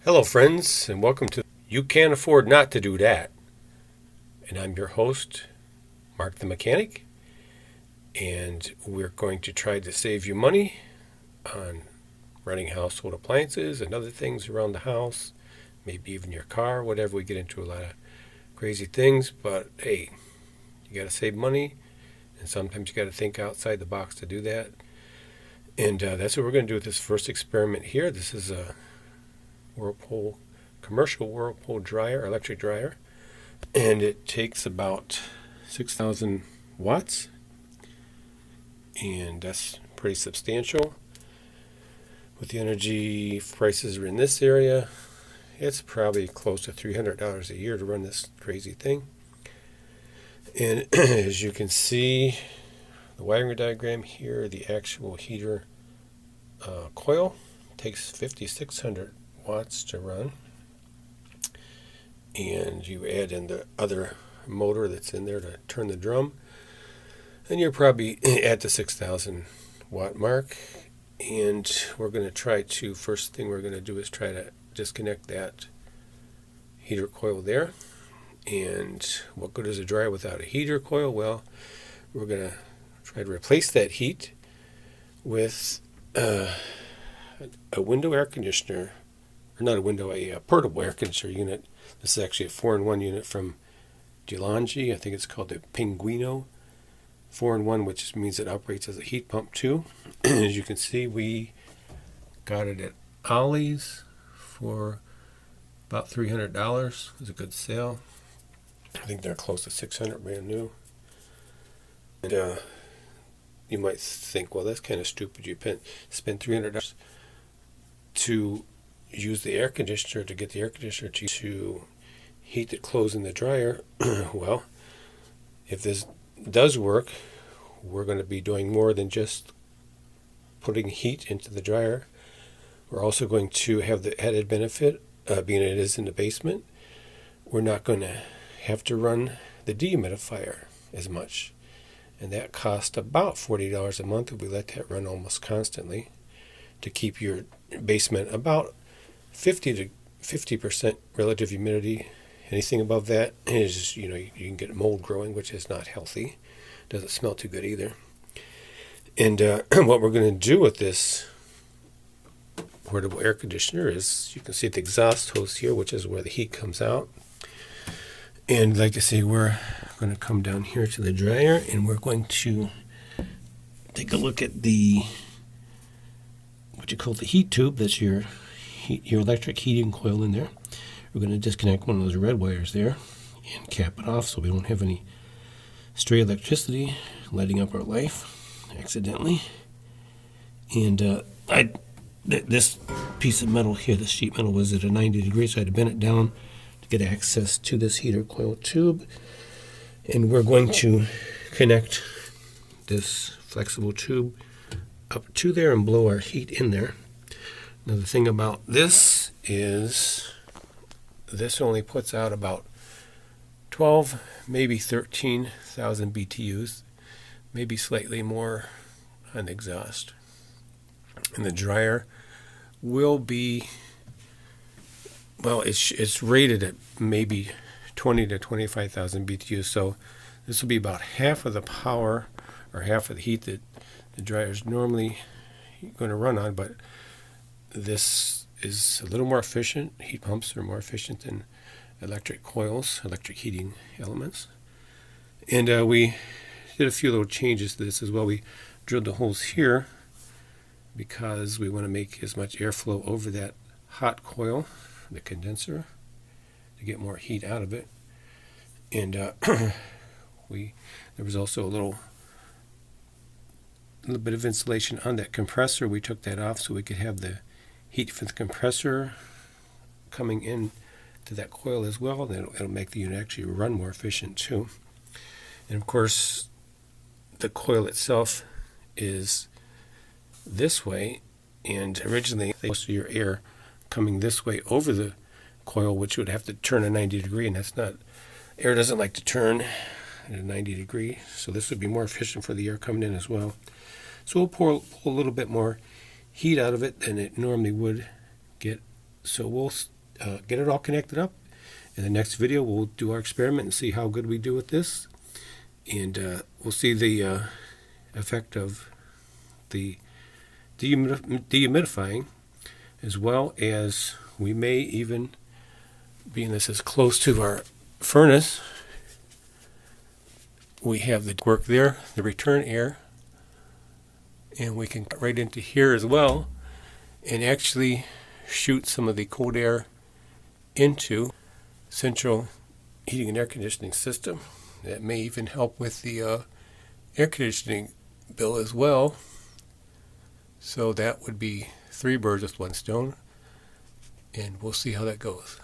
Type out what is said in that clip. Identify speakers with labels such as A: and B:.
A: Hello, friends, and welcome to You Can't Afford Not to Do That. And I'm your host, Mark the Mechanic, and we're going to try to save you money on running household appliances and other things around the house, maybe even your car, whatever. We get into a lot of crazy things, but hey, you got to save money, and sometimes you got to think outside the box to do that. And that's what we're going to do with this first experiment here. This is a commercial Whirlpool dryer, electric dryer, and it takes about 6,000 watts, and that's pretty substantial. With the energy prices are in this area, it's probably close to $300 a year to run this crazy thing. And as you can see, the wiring diagram here, the actual heater coil takes 5,600 watts to run, and you add in the other motor that's in there to turn the drum, and you're probably at the 6,000 watt mark. And we're going to first thing we're going to do is try to disconnect that heater coil there. And what good is a dryer without a heater coil? Well, we're going to try to replace that heat with a window air conditioner, or not a window, a portable air conditioner unit. This is actually a 4-in-1 unit from DeLonghi. I think it's called the Pinguino 4-in-1, which means it operates as a heat pump too. As you can see, we got it at Ollie's for about $300. It was a good sale. I think they're close to $600 brand new. And you might think, well, that's kind of stupid. You spend $300 to use the air conditioner, to get the air conditioner to heat the clothes in the dryer. Well, if this does work, we're going to be doing more than just putting heat into the dryer. We're also going to have the added benefit, being it is in the basement, we're not going to have to run the dehumidifier as much. And that costs about $40 a month if we let that run almost constantly to keep your basement about 50% relative humidity. Anything above that is, you can get mold growing, which is not healthy. Doesn't smell too good either. And what we're going to do with this portable air conditioner is, you can see the exhaust hose here, which is where the heat comes out. And like I say, we're going to come down here to the dryer, and we're going to take a look at what you call the heat tube. That's your electric heating coil in there. We're going to disconnect one of those red wires there and cap it off so we don't have any stray electricity lighting up our life accidentally. And this piece of metal here, this sheet metal, was at a 90 degrees, so I had to bend it down to get access to this heater coil tube. And we're going to connect this flexible tube up to there and blow our heat in there. Now the thing about this is this only puts out about 12, maybe 13,000 BTUs, maybe slightly more on the exhaust. And the dryer will be, well, it's rated at maybe 20 to 25,000 BTUs, so this will be about half of the power or half of the heat that the dryer is normally going to run on, but this is a little more efficient. Heat pumps are more efficient than electric coils, electric heating elements. And we did a few little changes to this as well. We drilled the holes here because we want to make as much airflow over that hot coil, the condenser, to get more heat out of it. And there was also a little bit of insulation on that compressor. We took that off so we could have the heat from the compressor coming in to that coil as well. Then it'll make the unit actually run more efficient too. And of course, the coil itself is this way, and originally most of your air coming this way over the coil, which would have to turn a 90 degree, and that's not, air doesn't like to turn at a 90 degree, so this would be more efficient for the air coming in as well. So we'll pull a little bit more heat out of it than it normally would get So we'll get it all connected up. In the next video, we'll do our experiment and see how good we do with this. And we'll see the effect of the dehumidifying, as well as we may even, being this is close to our furnace, we have the work there, the return air, and we can cut right into here as well and actually shoot some of the cold air into central heating and air conditioning system. That may even help with the air conditioning bill as well. So that would be 3 birds with 1 stone, and we'll see how that goes.